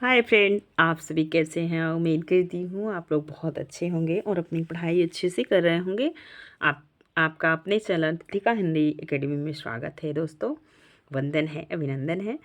Hi friend, आप सभी कैसे हैं। उम्मीद करती हूँ आप लोग बहुत अच्छे होंगे और अपनी पढ़ाई अच्छे से कर रहे होंगे। आप आपका अपने चैनल तिथिका हिंदी एकेडमी में स्वागत है दोस्तों। वंदन है, अभिनंदन है।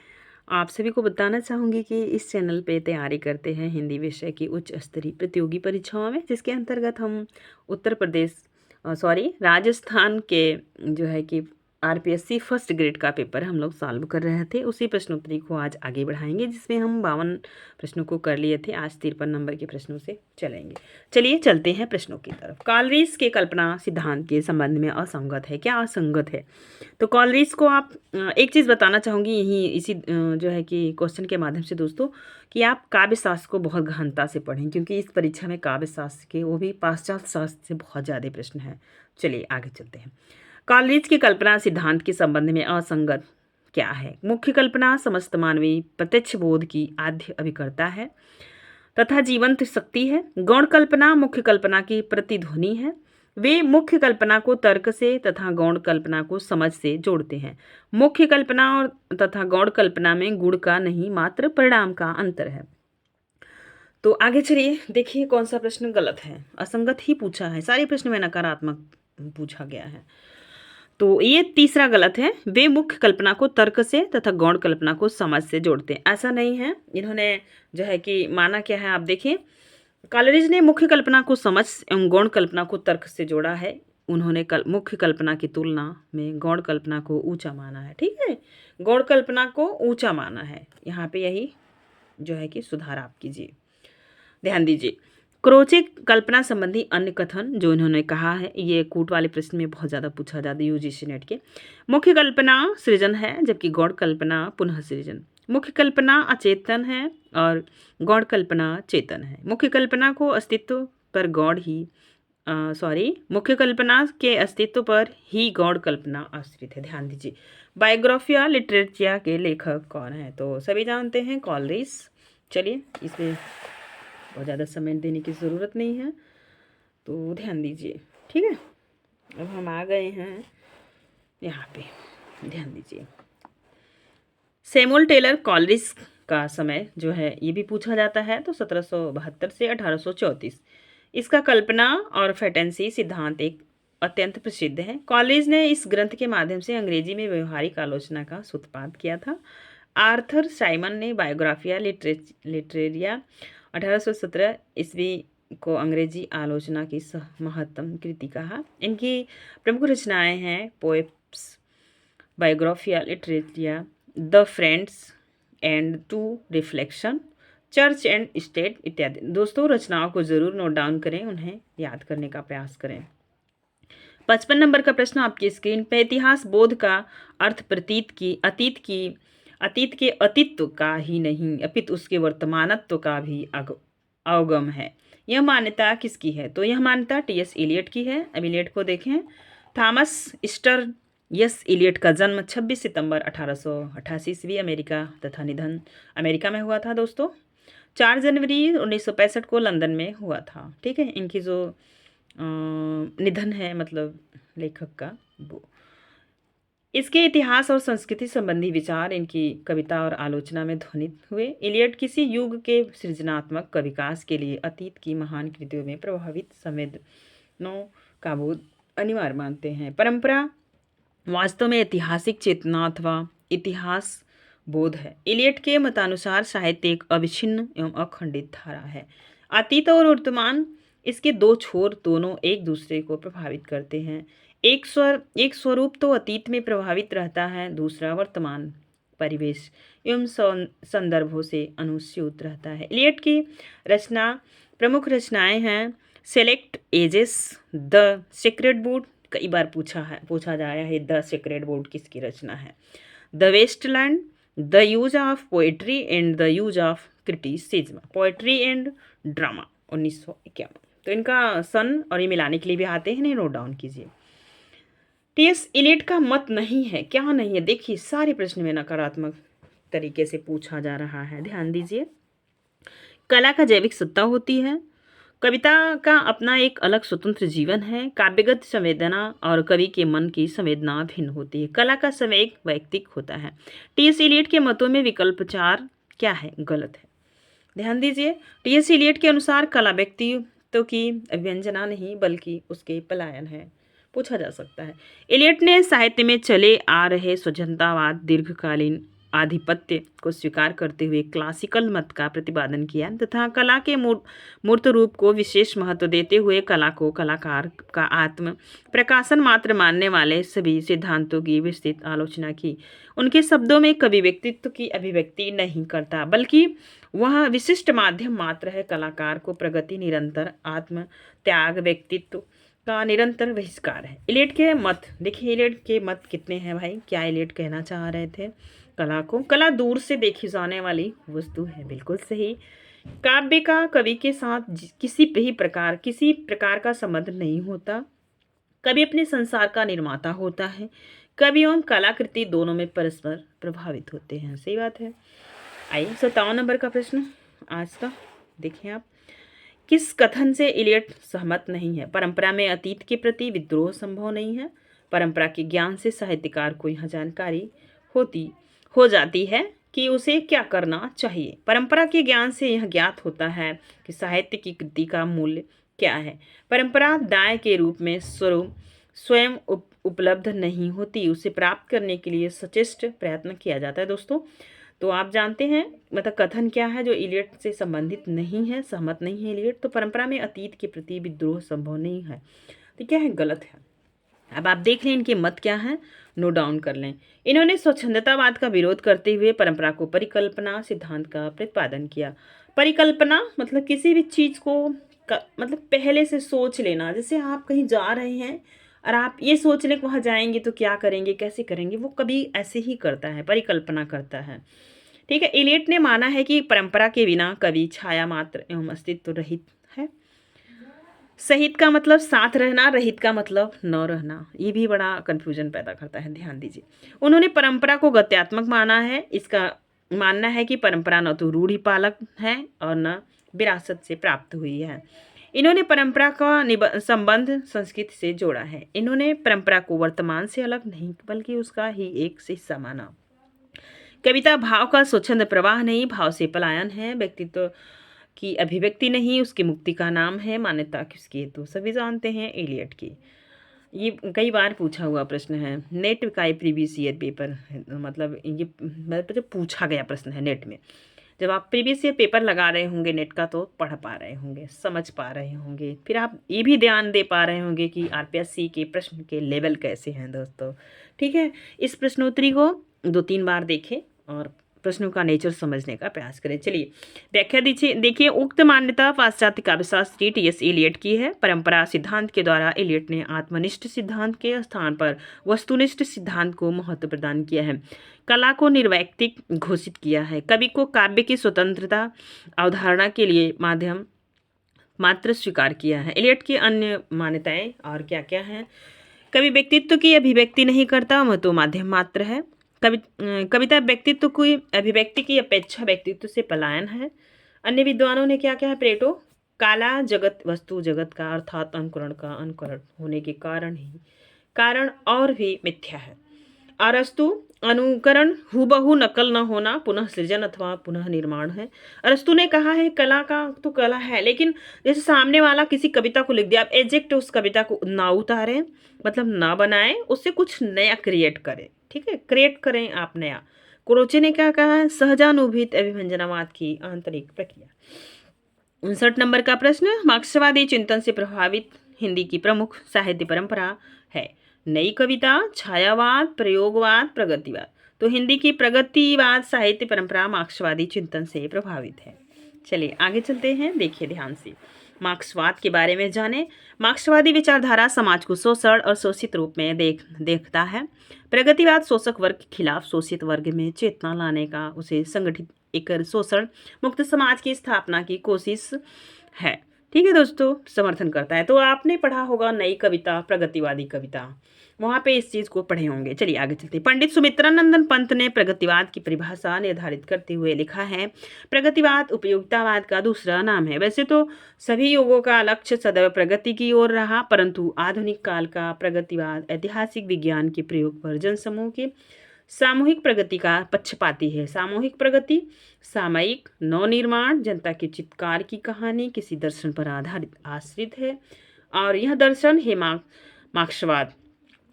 आप सभी को बताना चाहूँगी कि इस चैनल पे तैयारी करते हैं हिंदी विषय की उच्च स्तरीय प्रतियोगी परीक्षाओं में, जिसके अंतर्गत हम उत्तर प्रदेश राजस्थान के जो है कि आरपीएससी फर्स्ट ग्रेड का पेपर हम लोग सॉल्व कर रहे थे। उसी प्रश्नोत्तरी को आज आगे बढ़ाएंगे, जिसमें हम 52 प्रश्नों को कर लिए थे। आज 53 नंबर के प्रश्नों से चलेंगे। चलिए चलते हैं प्रश्नों की तरफ। कॉलरिज के कल्पना सिद्धांत के संबंध में असंगत है। क्या असंगत है? तो कॉलरिज को आप एक चीज़ बताना चाहूँगी यही इसी जो है कि क्वेश्चन के माध्यम से दोस्तों, कि आप काव्य शास्त्र को बहुत गहनता से पढ़ें, क्योंकि इस परीक्षा में काव्य शास्त्र के वो भी पाश्चात्य शास्त्र से बहुत ज़्यादा प्रश्न हैं। चलिए आगे चलते हैं। कॉलरिज की कल्पना सिद्धांत के संबंध में असंगत क्या है? मुख्य कल्पना समस्त मानवीय प्रत्यक्ष बोध की आद्य अभिकर्ता है तथा जीवंत शक्ति है। गौण कल्पना मुख्य कल्पना की प्रतिध्वनि है। वे मुख्य कल्पना को तर्क से तथा गौण कल्पना को समझ से जोड़ते हैं। मुख्य कल्पना और तथा गौण कल्पना में गुण का नहीं, मात्र परिणाम का अंतर है। तो आगे चलिए देखिए कौन सा प्रश्न गलत है। असंगत ही पूछा है, सारे प्रश्न में नकारात्मक पूछा गया है। तो ये तीसरा गलत है। वे मुख्य कल्पना को तर्क से तथा गौण कल्पना को समझ से जोड़ते हैं, ऐसा नहीं है। इन्होंने जो है कि माना क्या है, आप देखिए। कॉलरिज ने मुख्य कल्पना को समझ एवं गौण कल्पना को तर्क से जोड़ा है। उन्होंने मुख्य कल्पना की तुलना में गौण कल्पना को ऊंचा माना है। ठीक है, गौण कल्पना को ऊंचा माना है। यहाँ पे यही जो है कि सुधार आप कीजिए, ध्यान दीजिए। क्रोचे कल्पना संबंधी अन्य कथन जो इन्होंने कहा है, ये कूट वाले प्रश्न में बहुत ज़्यादा पूछा जाता है यूजीसी नेट के। मुख्य कल्पना सृजन है, जबकि गौण कल्पना पुनः सृजन। मुख्य कल्पना अचेतन है और गौण कल्पना चेतन है। मुख्य कल्पना को अस्तित्व पर गौण ही मुख्य कल्पना के अस्तित्व पर ही गौण कल्पना आश्रित है। ध्यान दीजिए। बायोग्राफिया लिटरेचर के लेखक कौन है? तो सभी जानते हैं, कॉलरिज। चलिए इसमें बहुत ज़्यादा समय देने की ज़रूरत नहीं है, तो ध्यान दीजिए। ठीक है, अब हम आ गए हैं यहाँ पे, ध्यान दीजिए। सैमुअल टेलर कॉलरिज का समय जो है ये भी पूछा जाता है, तो 1772 से 1834। इसका कल्पना और फैटेंसी सिद्धांत एक अत्यंत प्रसिद्ध है। कॉलरिज ने इस ग्रंथ के माध्यम से अंग्रेजी में व्यवहारिक आलोचना का सूत्रपात किया था। आर्थर साइमन ने बायोग्राफिया लिटरेरिया 1817 ईस्वी को अंग्रेजी आलोचना की महत्तम कृति कहा। इनकी प्रमुख रचनाएं हैं poems, Biographia Literaria, the friends and to reflection, church and state इत्यादि। दोस्तों रचनाओं को जरूर नोट डाउन करें, उन्हें याद करने का प्रयास करें। 55 नंबर का प्रश्न आपकी स्क्रीन पे। इतिहास बोध का अर्थ अतीत के अतित्व का ही नहीं, अपितु उसके वर्तमानत्व का भी अवगम है। यह मान्यता किसकी है? तो यह मान्यता टीएस इलियट की है। अब इलियट को देखें। थॉमस स्टर यस इलियट का जन्म 26 सितंबर 1888 ईस्वी अमेरिका तथा निधन अमेरिका में हुआ था दोस्तों। 4 जनवरी 1965 को लंदन में हुआ था। ठीक है, इनकी जो निधन है मतलब लेखक का, वो इसके इतिहास और संस्कृति संबंधी विचार इनकी कविता और आलोचना में ध्वनित हुए। इलियट किसी युग के सृजनात्मक विकास के लिए अतीत की महान कृतियों में प्रभावित संवेदनों का बोध अनिवार्य मानते हैं। परंपरा वास्तव में ऐतिहासिक चेतना अथवा इतिहास बोध है। इलियट के मतानुसार साहित्य एक अविच्छिन्न एवं अखंडित धारा है। अतीत और वर्तमान इसके दो छोर दोनों एक दूसरे को प्रभावित करते हैं। एक स्वरूप तो अतीत में प्रभावित रहता है, दूसरा वर्तमान परिवेश एवं संदर्भों से अनुस्यूत रहता है। इलियट की प्रमुख रचनाएं हैं select essays, the secret book, कई बार पूछा जाया है द सीक्रेट बुक किसकी रचना है। The waste land, the use of poetry and the use of criticism, poetry and drama 1951। तो इनका सन और ये मिलाने के लिए भी आते हैं, नहीं नोट डाउन कीजिए। टीएस इलियट का मत नहीं है, क्या नहीं है? देखिए सारे प्रश्न में नकारात्मक तरीके से पूछा जा रहा है, ध्यान दीजिए। कला का जैविक सत्ता होती है। कविता का अपना एक अलग स्वतंत्र जीवन है। काव्यगत संवेदना और कवि के मन की संवेदना भिन्न होती है। कला का संवेग वैयक्तिक होता है। टीएस इलियट के मतों में विकल्प 4 क्या है? गलत है। ध्यान दीजिए, टीएस इलियट के अनुसार कला व्यक्तित्व की अभिव्यंजना नहीं बल्कि उसके पलायन है। पूछा जा सकता है। इलियट ने साहित्य में चले आ रहे स्वतंत्रतावाद, दीर्घकालीन आधिपत्य को स्वीकार करते हुए क्लासिकल मत का प्रतिपादन किया तथा कला के मूर्त रूप को विशेष महत्व देते हुए कला को कलाकार का आत्म प्रकाशन मात्र मानने वाले सभी सिद्धांतों की विस्तृत आलोचना की। उनके शब्दों में कवि व्यक्तित्व की अभिव्यक्ति नहीं करता बल्कि वह विशिष्ट माध्यम मात्र है। कलाकार को प्रगति, निरंतर आत्म त्याग, व्यक्तित्व का निरंतर बहिष्कार है। इलियट के मत देखिए, इलियट के मत कितने हैं भाई। क्या इलियट कहना चाह रहे थे? कला को कला दूर से देखी जाने वाली वस्तु है, बिल्कुल सही। काव्य का कवि के साथ किसी प्रकार का संबंध नहीं होता। कवि अपने संसार का निर्माता होता है। कवि एवं कलाकृति दोनों में परस्पर प्रभावित होते हैं। सही बात है। आइए 57 नंबर का प्रश्न आज का देखें आप। किस कथन से इलियट सहमत नहीं है? परंपरा में अतीत के प्रति विद्रोह संभव नहीं है। परंपरा के ज्ञान से साहित्यकार को यह जानकारी हो जाती है कि उसे क्या करना चाहिए। परंपरा के ज्ञान से यह ज्ञात होता है कि साहित्य की कृति का मूल्य क्या है। परंपरा दाय के रूप में स्वयं उपलब्ध नहीं होती, उसे प्राप्त करने के लिए सचेष्ट प्रयत्न किया जाता है। दोस्तों, तो आप जानते हैं मतलब कथन क्या है जो इलियट से संबंधित नहीं है, सहमत नहीं है इलियट। तो परंपरा में अतीत के प्रति विद्रोह संभव नहीं है, तो क्या है? गलत है। अब आप देख लें इनके मत क्या हैं, नोट डाउन कर लें। इन्होंने स्वच्छंदतावाद का विरोध करते हुए परंपरा को परिकल्पना सिद्धांत का प्रतिपादन किया। परिकल्पना मतलब किसी भी चीज़ को मतलब पहले से सोच लेना। जैसे आप कहीं जा रहे हैं और आप ये सोच लें कि वहाँ जाएंगे तो क्या करेंगे, कैसे करेंगे, वो कभी ऐसे ही करता है, परिकल्पना करता है। ठीक है। इलियट ने माना है कि परंपरा के बिना कवि छाया मात्र एवं अस्तित्व रहित है। सहित का मतलब साथ रहना, रहित का मतलब न रहना। ये भी बड़ा कंफ्यूजन पैदा करता है, ध्यान दीजिए। उन्होंने परंपरा को गत्यात्मक माना है। इसका मानना है कि परंपरा न तो रूढ़ि पालक है और न विरासत से प्राप्त हुई है। इन्होंने परंपरा का संबंध संस्कृति से जोड़ा है। इन्होंने परंपरा को वर्तमान से अलग नहीं बल्कि उसका ही एक हिस्सा माना। कविता भाव का स्वच्छंद प्रवाह नहीं, भाव से पलायन है। व्यक्तित्व की अभिव्यक्ति नहीं, उसकी मुक्ति का नाम है। मान्यता किसकी? तो सभी जानते हैं, इलियट की। ये कई बार पूछा हुआ प्रश्न है, नेट का प्रीवियस ईयर पेपर, मतलब ये मतलब पूछा गया प्रश्न है नेट में। जब आप प्रीवियस ईयर पेपर लगा रहे होंगे नेट का तो पढ़ पा रहे होंगे, समझ पा रहे होंगे, फिर आप ये भी ध्यान दे पा रहे होंगे कि आरपीएससी के प्रश्न के लेवल कैसे हैं दोस्तों। ठीक है। इस प्रश्नोत्तरी को 2-3 बार देखें और प्रश्नों का नेचर समझने का प्रयास करें। चलिए व्याख्या देखिए। उक्त मान्यता पाश्चात्य काव्यशास्त्री टीएस इलियट की है। परंपरा सिद्धांत के द्वारा इलियट ने आत्मनिष्ठ सिद्धांत के स्थान पर वस्तुनिष्ठ सिद्धांत को महत्व प्रदान किया है। कला को निर्वैयक्तिक घोषित किया है। कवि को काव्य की स्वतंत्रता अवधारणा के लिए माध्यम मात्र स्वीकार किया है। इलियट की अन्य मान्यताएं और क्या क्या हैं? कवि व्यक्तित्व की अभिव्यक्ति नहीं करता, वह तो माध्यम मात्र है। कविता व्यक्तित्व की अभिव्यक्ति की अपेक्षा व्यक्तित्व से पलायन है। अन्य विद्वानों ने क्या क्या है? प्लेटो, काला जगत वस्तु जगत का अर्थात अनुकरण होने के कारण और भी मिथ्या है। अरस्तु, अनुकरण हुबहू नकल न होना पुनः सृजन अथवा पुनः निर्माण है। अरस्तु ने कहा है कला का तो कला है, लेकिन जैसे सामने वाला किसी कविता को लिख दिया, आप एग्जैक्ट उस कविता को ना उतारें, मतलब ना बनाएं, उससे कुछ नया क्रिएट करें। ठीक है, क्रिएट करें आप नया। क्रोचे ने क्या कहा है? सहजानुभूत अभिव्यंजनावाद की आंतरिक प्रक्रिया। 59 नंबर का प्रश्न, मार्क्सवादी चिंतन से प्रभावित हिंदी की प्रमुख साहित्य परंपरा है। नई कविता, छायावाद, प्रयोगवाद, प्रगतिवाद। तो हिंदी की प्रगतिवाद साहित्य परंपरा मार्क्सवादी चिंतन से प्रभावित है। चलिए आगे चलते हैं, देखिए ध्यान से। मार्क्सवाद के बारे में जाने। मार्क्सवादी विचारधारा समाज को शोषण और शोषित रूप में देखता है। प्रगतिवाद शोषक वर्ग के खिलाफ शोषित वर्ग में चेतना लाने का, उसे संगठित एक शोषण मुक्त समाज की स्थापना की कोशिश है। ठीक है दोस्तों, समर्थन करता है। तो आपने पढ़ा होगा नई कविता, प्रगतिवादी कविता, वहाँ पे इस चीज़ को पढ़े होंगे। चलिए आगे चलते हैं। पंडित सुमित्रानंदन पंत ने प्रगतिवाद की परिभाषा निर्धारित करते हुए लिखा है, प्रगतिवाद उपयोगितावाद का दूसरा नाम है। वैसे तो सभी युगों का लक्ष्य सदैव प्रगति की ओर रहा, परंतु आधुनिक काल का प्रगतिवाद ऐतिहासिक विज्ञान के प्रयोग पर जनसमूह के सामूहिक प्रगति का पक्षपाती है। सामूहिक प्रगति, सामयिक, नवनिर्माण, जनता के चित्कार की कहानी किसी दर्शन पर आधारित आश्रित है। और यह दर्शन है मार्क्सवाद।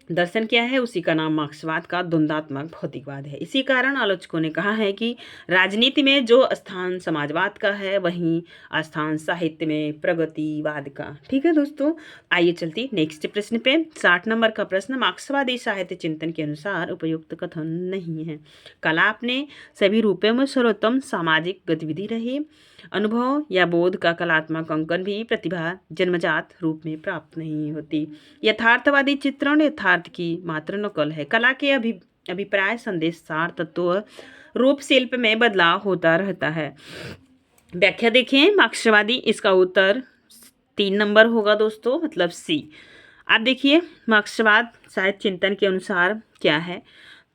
दर्शन क्या है? उसी का नाम मार्क्सवाद का द्वंद्वात्मक भौतिकवाद है। इसी कारण आलोचकों ने कहा है कि राजनीति में जो स्थान समाजवाद का है वहीं स्थान साहित्य में प्रगतिवाद का। ठीक है दोस्तों, आइए चलती नेक्स्ट प्रश्न पे। 60 नंबर का प्रश्न, मार्क्सवादी साहित्य चिंतन के अनुसार उपयुक्त कथन नहीं है। कला अपने सभी रूपों में सर्वोत्तम सामाजिक गतिविधि रही। अनुभव या बोध का कलात्मक अंकन भी प्रतिभा जन्मजात रूप में प्राप्त नहीं होती। यथार्थवादी चित्रण यथार्थ की मात्र नकल है। कला के अभिप्राय, संदेश, सार, तत्व, रूप, शिल्प में बदलाव होता रहता है। व्याख्या देखें मार्क्सवादी, इसका उत्तर 3 नंबर होगा दोस्तों, मतलब सी। आप देखिए मार्क्सवाद साहित्य चिंतन के अनुसार क्या है,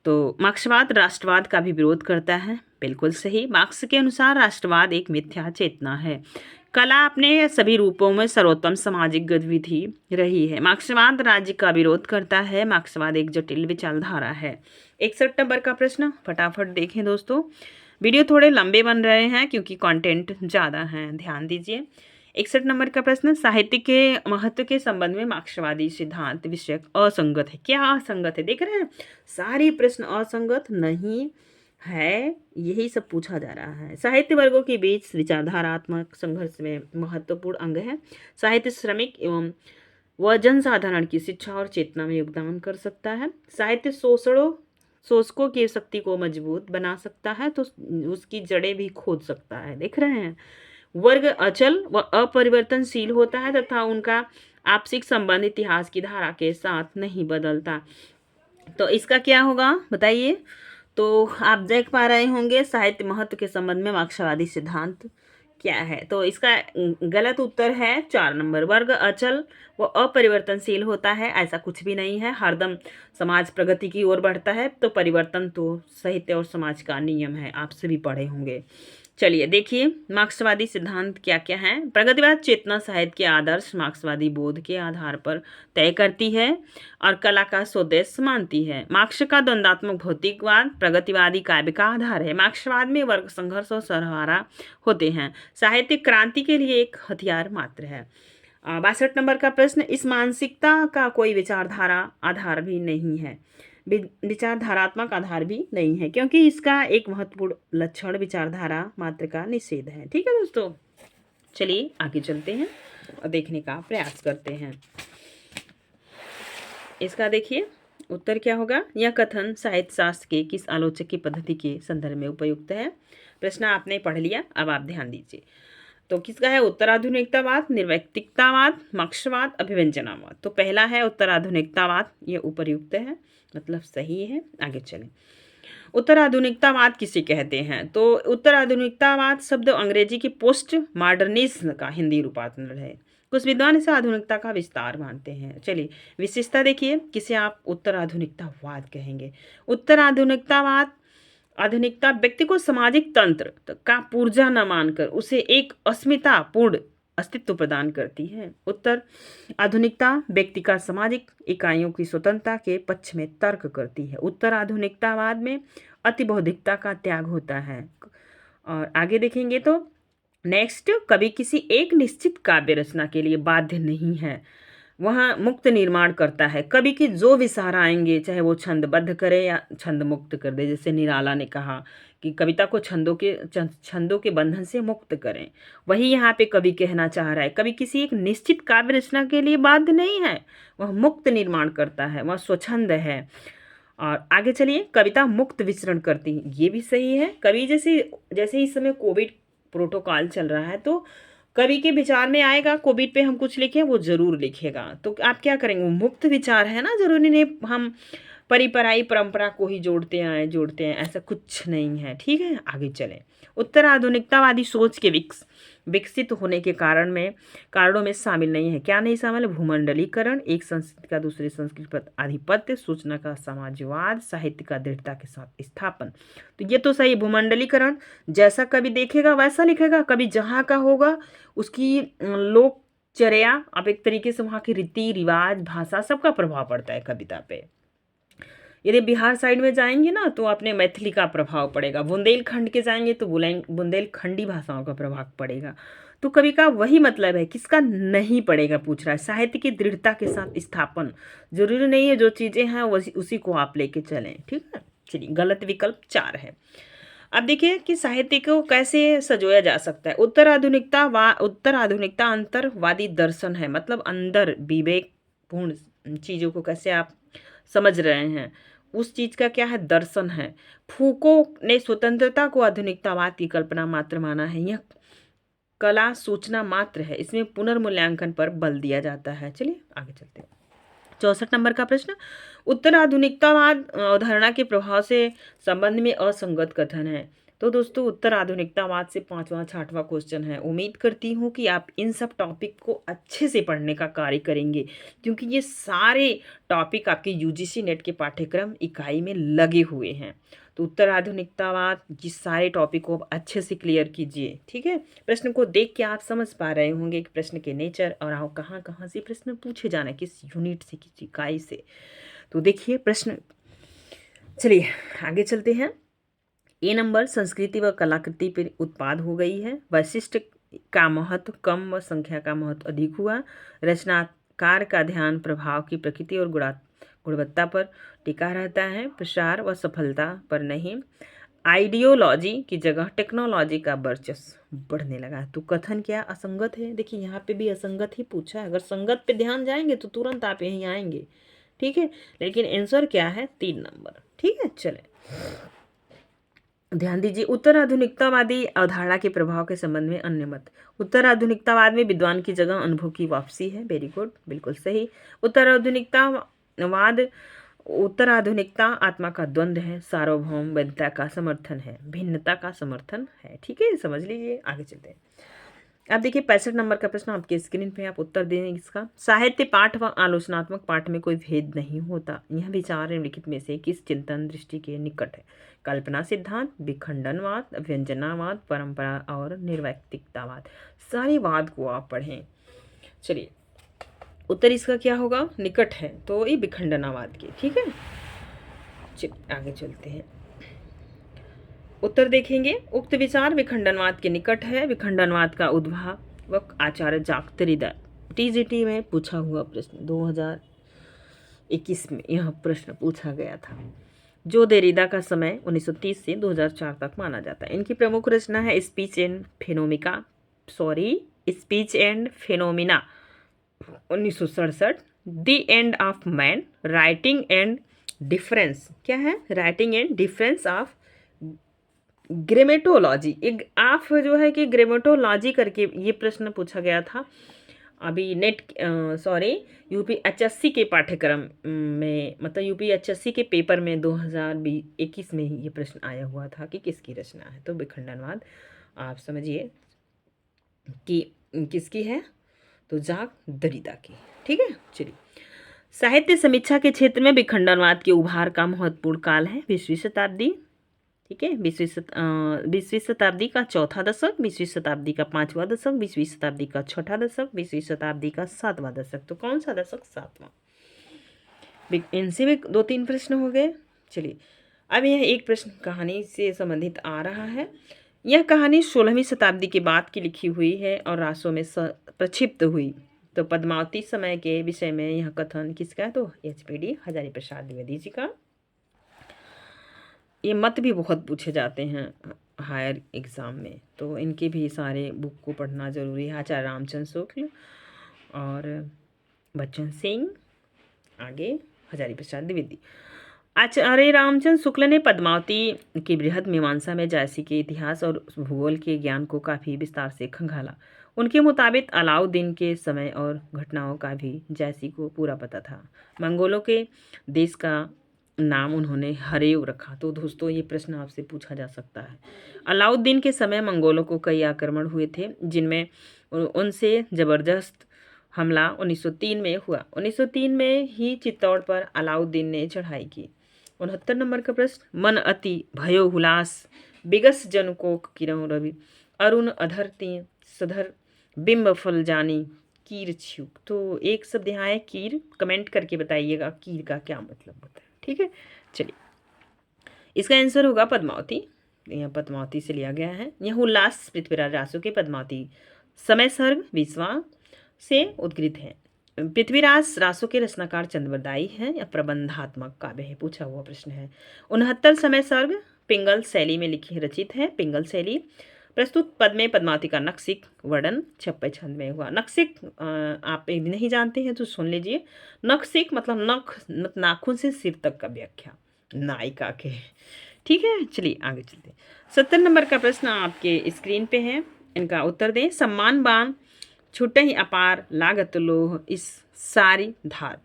तो मार्क्सवाद राष्ट्रवाद का भी विरोध करता है। बिल्कुल सही। मार्क्स के अनुसार राष्ट्रवाद एक मिथ्या चेतना है। कला अपने सभी रूपों में सर्वोत्तम सामाजिक गतिविधि रही है। मार्क्सवाद राज्य का विरोध करता है। मार्क्सवाद एक जटिल विचारधारा है। 61 नंबर का प्रश्न फटाफट देखें दोस्तों, वीडियो थोड़े लंबे बन रहे हैं क्योंकि कंटेंट ज़्यादा है, ध्यान दीजिए। 61 नंबर का प्रश्न, साहित्य के महत्व के संबंध में मार्क्सवादी सिद्धांत विषयक असंगत है। क्या असंगत है? देख रहे हैं, सारे प्रश्न असंगत नहीं है, यही सब पूछा जा रहा है। साहित्य वर्गों के बीच विचारधारात्मक संघर्ष में महत्वपूर्ण अंग है। साहित्य श्रमिक एवं व जनसाधारण की शिक्षा और चेतना में योगदान कर सकता है। साहित्य शोषकों की शक्ति को मजबूत बना सकता है, तो उसकी जड़ें भी खोद सकता है। देख रहे हैं, वर्ग अचल व अपरिवर्तनशील होता है तथा उनका आपसिक संबंध इतिहास की धारा के साथ नहीं बदलता। तो इसका क्या होगा बताइए? तो आप देख पा रहे होंगे साहित्य महत्व के संबंध में मार्क्सवादी सिद्धांत क्या है, तो इसका गलत उत्तर है 4 नंबर। वर्ग अचल व अपरिवर्तनशील होता है, ऐसा कुछ भी नहीं है। हरदम समाज प्रगति की ओर बढ़ता है, तो परिवर्तन तो साहित्य और समाज का नियम है, आप सभी पढ़े होंगे। चलिए देखिए मार्क्सवादी सिद्धांत क्या क्या है। प्रगतिवाद चेतना साहित्य के आदर्श मार्क्सवादी बोध के आधार पर तय करती है और कला का स्वदेश मानती है। मार्क्स का द्वंद्वात्मक भौतिकवाद प्रगतिवादी काव्य का आधार है। मार्क्सवाद में वर्ग संघर्ष और सरहारा होते हैं। साहित्य क्रांति के लिए एक हथियार मात्र है। 62 नंबर का प्रश्न, इस मानसिकता का कोई विचारधारा आधार भी नहीं है। विचारधारात्मक आधार भी नहीं है क्योंकि इसका एक महत्वपूर्ण लक्षण विचारधारा मात्र का निषेध है। ठीक है दोस्तों, चलिए आगे चलते हैं और देखने का प्रयास करते हैं। इसका देखिए उत्तर क्या होगा। यह कथन साहित्य शास्त्र के किस आलोचक की पद्धति के संदर्भ में उपयुक्त है? प्रश्न आपने पढ़ लिया, अब आप ध्यान दीजिए। तो किसका है? उत्तराधुनिकतावाद, निर्वैयक्तिकतावाद, मार्क्सवाद, अभिव्यंजनावाद। तो पहला है उत्तराधुनिकतावाद, ये उपयुक्त है, मतलब सही है। आगे चलें। उत्तराधुनिकतावाद किसे कहते हैं? तो उत्तराधुनिकतावाद शब्द अंग्रेजी की पोस्ट मॉडर्निज्म का हिंदी रूपांतरण है। कुछ विद्वान इसे आधुनिकता का विस्तार मानते हैं। चलिए विशेषता देखिए, किसे आप उत्तराधुनिकतावाद कहेंगे। उत्तराधुनिकतावाद आधुनिकता व्यक्ति को सामाजिक तंत्र का पुर्जा न मानकर उसे एक अस्मितापूर्ण अस्तित्व प्रदान करती है। उत्तर आधुनिकता व्यक्ति का सामाजिक इकाइयों की स्वतंत्रता के पक्ष में तर्क करती है। उत्तर आधुनिकतावाद में अतिबौद्धिकता का त्याग होता है। और आगे देखेंगे तो नेक्स्ट, कभी किसी एक निश्चित काव्य रचना के लिए बाध्य नहीं है, वह मुक्त निर्माण करता है। कवि के जो विचार आएंगे चाहे वो छंदबद्ध करे या छंद मुक्त कर दे, जैसे निराला ने कहा कि कविता को छंदों के बंधन से मुक्त करें, वही यहाँ पे कवि कहना चाह रहा है। कवि किसी एक निश्चित काव्य रचना के लिए बाध्य नहीं है, वह मुक्त निर्माण करता है, वह स्वच्छंद है। और आगे चलिए, कविता मुक्त विचरण करती है, ये भी सही है। कवि जैसे इस समय कोविड प्रोटोकॉल चल रहा है, तो कवि के विचार में आएगा कोविड पे हम कुछ लिखें, वो जरूर लिखेगा। तो आप क्या करेंगे? वो मुक्त विचार है ना, जरूरी नहीं हम परिपराई परंपरा को ही जोड़ते हैं, ऐसा कुछ नहीं है। ठीक है, आगे चलें। उत्तर आधुनिकतावादी सोच के विकसित होने के कारणों में शामिल नहीं है। क्या नहीं शामिल है? भूमंडलीकरण, एक संस्कृति का दूसरी संस्कृति पर आधिपत्य, सूचना का समाजवाद, साहित्य का दृढ़ता के साथ स्थापन। तो ये तो सही, भूमंडलीकरण, जैसा कभी देखेगा वैसा लिखेगा। कभी जहाँ का होगा उसकी लोकचर्या, अब एक तरीके से वहाँ के रीति रिवाज, भाषा, सबका प्रभाव पड़ता है कविता पे। यदि बिहार साइड में जाएंगे ना तो अपने मैथिली का प्रभाव पड़ेगा, बुंदेलखंड के जाएंगे तो बुंदेलखंडी भाषाओं का प्रभाव पड़ेगा। तो कवि का वही मतलब है, किसका नहीं पड़ेगा पूछ रहा है। साहित्य की दृढ़ता के साथ स्थापन, जरूरी नहीं है जो चीजें हैं वही उसी को आप लेके चलें, ठीक है। चलिए, गलत विकल्प 4 है। अब देखिए कि साहित्य को कैसे सजोया जा सकता है। उत्तर आधुनिकता अंतरवादी दर्शन है, मतलब अंदर विवेकपूर्ण चीजों को कैसे आप समझ रहे हैं, उस चीज का क्या है, दर्शन है। फूको ने स्वतंत्रता को आधुनिकतावाद की कल्पना मात्र माना है। यह कला सूचना मात्र है, इसमें पुनर्मूल्यांकन पर बल दिया जाता है। चलिए आगे चलते हैं। 64 नंबर का प्रश्न, उत्तर आधुनिकतावाद अवधारणा के प्रभाव से संबंध में असंगत कथन है। तो दोस्तों, उत्तर आधुनिकतावाद से 5वां 6वां क्वेश्चन है। उम्मीद करती हूँ कि आप इन सब टॉपिक को अच्छे से पढ़ने का कार्य करेंगे, क्योंकि ये सारे टॉपिक आपके यूजीसी नेट के पाठ्यक्रम इकाई में लगे हुए हैं। तो उत्तर आधुनिकतावाद, जिस सारे टॉपिक को आप अच्छे से क्लियर कीजिए, ठीक है। प्रश्न को देख के आप समझ पा रहे होंगे कि प्रश्न के नेचर और आप कहाँ कहाँ से प्रश्न पूछे जाना है, किस यूनिट से, किस इकाई से। तो देखिए प्रश्न, चलिए आगे चलते हैं। ए नंबर, संस्कृति व कलाकृति पर उत्पाद हो गई है। वैशिष्ट का महत्व कम व संख्या का महत्व अधिक हुआ। रचनाकार का ध्यान प्रभाव की प्रकृति और गुणवत्ता पर टिका रहता है, प्रसार व सफलता पर नहीं। आइडियोलॉजी की जगह टेक्नोलॉजी का वर्चस्व बढ़ने लगा। तो कथन क्या असंगत है। देखिए यहाँ पे भी असंगत ही पूछा है, अगर संगत पे ध्यान जाएंगे तो तुरंत आप यहीं आएंगे, ठीक है। लेकिन आंसर क्या है, 3 नंबर, ठीक है। चले ध्यान दीजिए, उत्तर आधुनिकतावादी अवधारणा के प्रभाव के संबंध में अन्य मत। उत्तर आधुनिकतावाद में विद्वान की जगह अनुभव की वापसी है। वेरी गुड, बिल्कुल सही। उत्तर आधुनिकता आत्मा का द्वंद्व है, सार्वभौम वैधता का समर्थन है, भिन्नता का समर्थन है, ठीक है, समझ लीजिए। आगे चलते हैं। अब देखिए 65 नंबर का प्रश्न आपके स्क्रीन पे, आप उत्तर दें इसका। साहित्य पाठ व आलोचनात्मक पाठ में कोई भेद नहीं होता। यह विचार निम्नलिखित में से किस चिंतन दृष्टि के निकट है। कल्पना सिद्धांत, विखंडनवाद, व्यंजनावाद, परंपरा और निर्वैयक्तिकतावाद। सारे वाद को आप पढ़ें। चलिए उत्तर इसका क्या होगा, निकट है, तो ये विखंडनावाद के, ठीक है। चलिए आगे चलते हैं। उत्तर देखेंगे, उक्त विचार विखंडनवाद के निकट है। विखंडनवाद का उद्भावक आचार्य जाक देरिडा। टीजीटी में पूछा हुआ प्रश्न 2021 में यह प्रश्न पूछा गया था। जो देरिडा का समय 1930 से 2004 तक माना जाता है। इनकी प्रमुख रचना है speech and phenomena 1967, the end of man, writing and difference, क्या है, राइटिंग एंड डिफरेंस ऑफ ग्रेमेटोलॉजी। एक आप जो है कि ग्रेमेटोलॉजी करके ये प्रश्न पूछा गया था अभी यूपीएचएससी के पाठ्यक्रम में, मतलब यूपीएचएससी के पेपर में 2021 में ही ये प्रश्न आया हुआ था कि किसकी रचना है। तो विखंडनवाद आप समझिए कि किसकी है, तो जाक देरिडा की, ठीक है। चलिए, साहित्य समीक्षा के क्षेत्र में विखंडनवाद के उभार का महत्वपूर्ण काल है 20वीं शताब्दी, ठीक है। 20वीं शताब्दी का चौथा दशक, 20वीं शताब्दी का 5वां दशक, 20वीं शताब्दी का छठा दशक, 20वीं शताब्दी का 7वां दशक। तो कौन सा दशक, 7वां। इनसे भी 2-3 प्रश्न हो गए। चलिए अब यह एक प्रश्न कहानी से संबंधित आ रहा है। यह कहानी 16वीं शताब्दी के बाद की लिखी हुई है और रासों में प्रक्षिप्त हुई। तो पद्मावती समय के विषय में यह कथन किसका है, तो एचपीडी हजारी प्रसाद द्विवेदी जी का। ये मत भी बहुत पूछे जाते हैं हायर एग्ज़ाम में, तो इनके भी सारे बुक को पढ़ना ज़रूरी है। आचार्य रामचंद्र शुक्ल और बच्चन सिंह, आगे हजारी प्रसाद द्विवेदी। आचार्य रामचंद्र शुक्ल ने पद्मावती की बृहद मीमांसा में जायसी के इतिहास और भूगोल के ज्ञान को काफ़ी विस्तार से खंगाला। उनके मुताबिक अलाउद्दीन के समय और घटनाओं का भी जायसी को पूरा पता था। मंगोलों के देश का नाम उन्होंने हरेव रखा। तो दोस्तों ये प्रश्न आपसे पूछा जा सकता है। अलाउद्दीन के समय मंगोलों को कई आक्रमण हुए थे, जिनमें उनसे ज़बरदस्त हमला 1903 में हुआ। 1903 में ही चित्तौड़ पर अलाउद्दीन ने चढ़ाई की। 69 नंबर का प्रश्न, मन अति भयो हुलास बिगस जन कोक किरण रवि अरुण अधर तीन सधर बिंब फल जानी कीर छुक। तो एक शब्द यहाँ है कीर, कमेंट करके बताइएगा कीर का क्या मतलब होता है, ठीक है। चलिए, इसका आंसर होगा पद्मावती। यह पद्मावती से लिया गया है। यह उल्लास पृथ्वीराज रासो के पद्मावती समय सर्ग विश्वा से उद्गृत है। पृथ्वीराज रासो के रचनाकार चंद्रबरदाई है या प्रबंधात्मक काव्य है, पूछा हुआ प्रश्न है। 69 समय सर्ग पिंगल शैली में लिखी रचित है। पिंगल शैली प्रस्तुत पद में पद्मावती का नक्सिक वर्णन 56 छंद में हुआ। नक्सिक आप यदि नहीं जानते हैं तो सुन लीजिए। नक्सिक मतलब नख नाखून से सिर तक का व्याख्या नायिका के। ठीक है, चलिए आगे चलते हैं। 70 नंबर का प्रश्न आपके स्क्रीन पे है, इनका उत्तर दें। सम्मान बाण छुटे ही अपार लागत लोह इस सारी धार।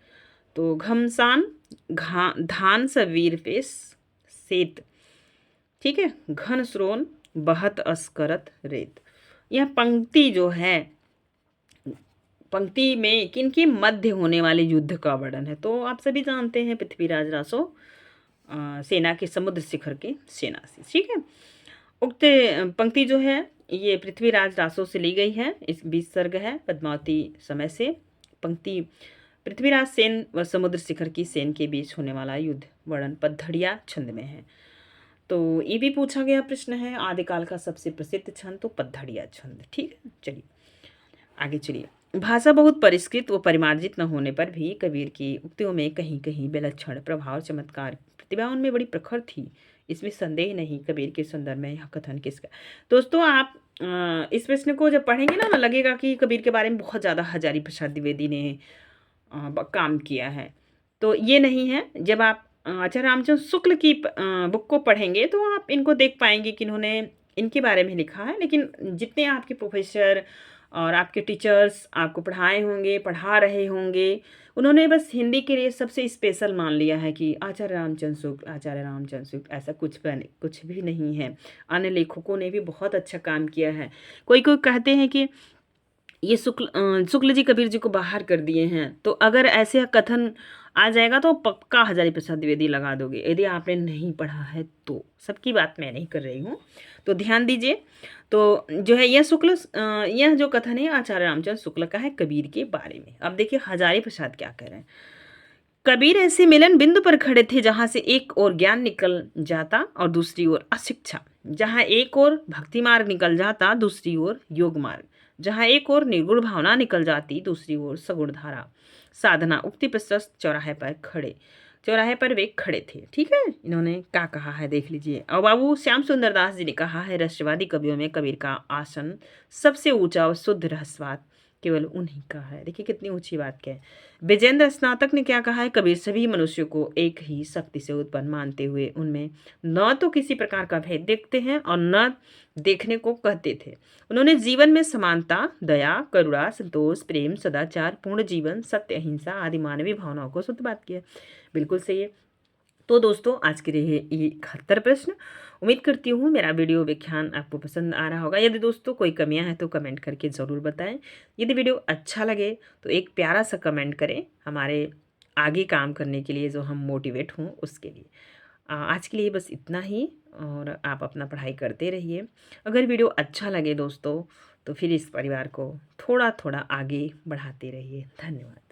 तो घमसान धान सवीर पे सेत। ठीक है, घन श्रोण बहत अस्करत रेत। यह पंक्ति जो है, पंक्ति में किनके मध्य होने वाले युद्ध का वर्णन है। तो आप सभी जानते हैं पृथ्वीराज रासो सेना के समुद्र शिखर के सेनासी। ठीक है, उक्त पंक्ति जो है ये पृथ्वीराज रासो से ली गई है। इस 20 सर्ग है पद्मावती समय से। पंक्ति पृथ्वीराज सेन व समुद्र शिखर की सेन के बीच होने वाला युद्ध वर्णन पद्धड़िया छंद में है। तो ये भी पूछा गया प्रश्न है, आदिकाल का सबसे प्रसिद्ध छंद तो पद्धड़िया छंद। ठीक है, चलिए आगे चलिए। भाषा बहुत परिष्कृत व परिमार्जित न होने पर भी कबीर की उक्तियों में कहीं कहीं विलक्षण प्रभाव चमत्कार प्रतिभा उनमें बड़ी प्रखर थी, इसमें संदेह नहीं। कबीर के संदर्भ में यह कथन किसका। दोस्तों आप इस प्रश्न को जब पढ़ेंगे ना लगेगा कि कबीर के बारे में बहुत ज़्यादा हजारी प्रसाद द्विवेदी ने काम किया है, तो ये नहीं है। जब आप आचार्य रामचंद्र शुक्ल की बुक को पढ़ेंगे तो आप इनको देख पाएंगे कि इन्होंने इनके बारे में लिखा है। लेकिन जितने आपके प्रोफेसर और आपके टीचर्स आपको पढ़ाए होंगे, पढ़ा रहे होंगे, उन्होंने बस हिंदी के लिए सबसे स्पेशल मान लिया है कि आचार्य रामचंद्र शुक्ल, आचार्य रामचंद्र शुक्ल, ऐसा कुछ भी नहीं है। अन्य लेखकों ने भी बहुत अच्छा काम किया है। कोई कोई कहते हैं कि ये शुक्ल जी कबीर जी को बाहर कर दिए हैं। तो अगर ऐसे कथन आ जाएगा तो पक्का हजारी प्रसाद द्विवेदी लगा दोगे यदि आपने नहीं पढ़ा है तो। सबकी बात मैं नहीं कर रही हूँ, तो ध्यान दीजिए। तो जो है यह जो कथन है आचार्य रामचंद्र शुक्ल का है कबीर के बारे में। अब देखिए हजारी प्रसाद क्या कह रहे हैं। कबीर ऐसे मिलन बिंदु पर खड़े थे जहां से एक ओर ज्ञान निकल जाता और दूसरी ओर अशिक्षा, जहां एक ओर भक्ति मार्ग निकल जाता दूसरी ओर योग मार्ग, जहां एक ओर निर्गुण भावना निकल जाती दूसरी ओर सगुण धारा साधना। उक्ति प्रशस्त चौराहे पर वे खड़े थे। ठीक है, इन्होंने क्या कहा है देख लीजिए। और बाबू श्याम सुंदर दास जी ने कहा है रहस्यवादी कवियों में कबीर का आसन सबसे ऊंचा और शुद्ध रहस्यवाद केवल उन्हीं का है। देखिए कितनी ऊंची बात क्या है। विजेंद्र स्नातक ने क्या कहा है, कबीर सभी मनुष्यों को एक ही शक्ति से उत्पन्न मानते हुए उनमें न तो किसी प्रकार का भेद देखते हैं और न देखने को कहते थे। उन्होंने जीवन में समानता, दया, करुणा, संतोष, प्रेम, सदाचार, पूर्ण जीवन, सत्य, अहिंसा आदि मानवीय भावनाओं को शुद्ध बात किया। बिल्कुल सही है। तो दोस्तों आज के लिए ये 71 प्रश्न। उम्मीद करती हूँ मेरा वीडियो व्याख्यान आपको पसंद आ रहा होगा। यदि दोस्तों कोई कमियां हैं तो कमेंट करके ज़रूर बताएं। यदि वीडियो अच्छा लगे तो एक प्यारा सा कमेंट करें हमारे आगे काम करने के लिए, जो हम मोटिवेट हों उसके लिए। आज के लिए बस इतना ही, और आप अपना पढ़ाई करते रहिए। अगर वीडियो अच्छा लगे दोस्तों तो फिर इस परिवार को थोड़ा थोड़ा आगे बढ़ाते रहिए। धन्यवाद।